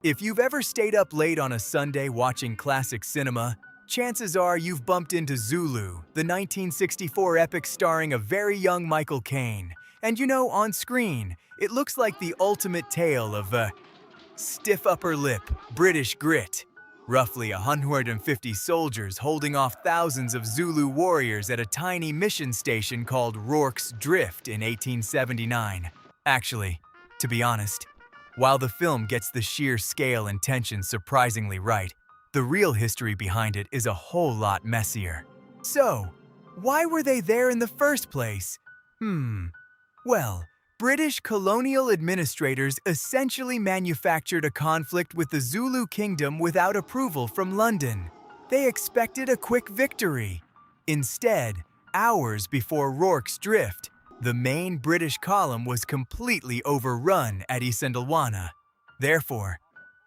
If you've ever stayed up late on a Sunday watching classic cinema, chances are you've bumped into Zulu, the 1964 epic starring a very young Michael Caine. And you know, on screen, it looks like the ultimate tale of stiff upper lip, British grit. Roughly 150 soldiers holding off thousands of Zulu warriors at a tiny mission station called Rorke's Drift in 1879. Actually, to be honest, while the film gets the sheer scale and tension surprisingly right, the real history behind it is a whole lot messier. So, why were they there in the first place? Well, British colonial administrators essentially manufactured a conflict with the Zulu kingdom without approval from London. They expected a quick victory. Instead, hours before Rorke's Drift, the main British column was completely overrun at Isandlwana. Therefore,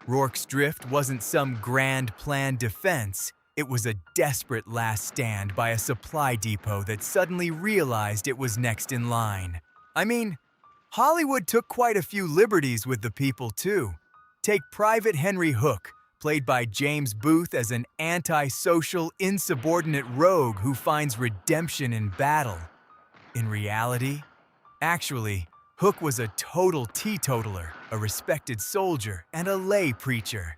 Rorke's Drift wasn't some grand planned defense. It was a desperate last stand by a supply depot that suddenly realized it was next in line. I mean, Hollywood took quite a few liberties with the people too. Take Private Henry Hook, played by James Booth as an antisocial, insubordinate rogue who finds redemption in battle. In reality, actually, Hook was a total teetotaler, a respected soldier, and a lay preacher.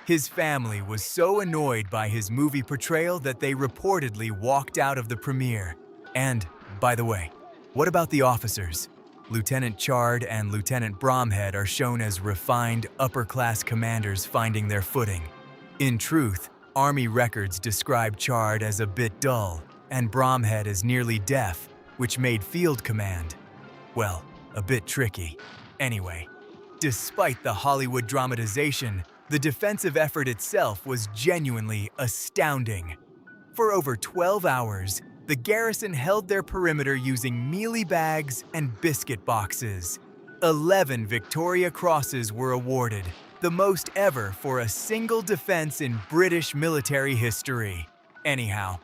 His family was so annoyed by his movie portrayal that they reportedly walked out of the premiere. And, by the way, what about the officers? Lieutenant Chard and Lieutenant Bromhead are shown as refined, upper-class commanders finding their footing. In truth, Army records describe Chard as a bit dull, and Bromhead as nearly deaf, which made field command, well, a bit tricky. Anyway, despite the Hollywood dramatization, the defensive effort itself was genuinely astounding. For over 12 hours, the garrison held their perimeter using mealie bags and biscuit boxes. 11 Victoria Crosses were awarded, the most ever for a single defense in British military history. Anyhow,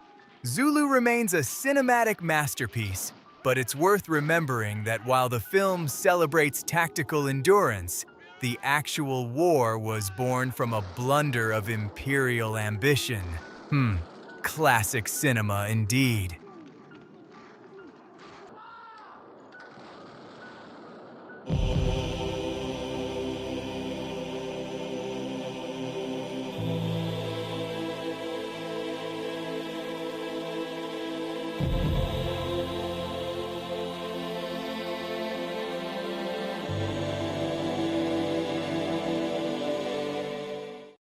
Zulu remains a cinematic masterpiece, but it's worth remembering that while the film celebrates tactical endurance, the actual war was born from a blunder of imperial ambition. Classic cinema indeed.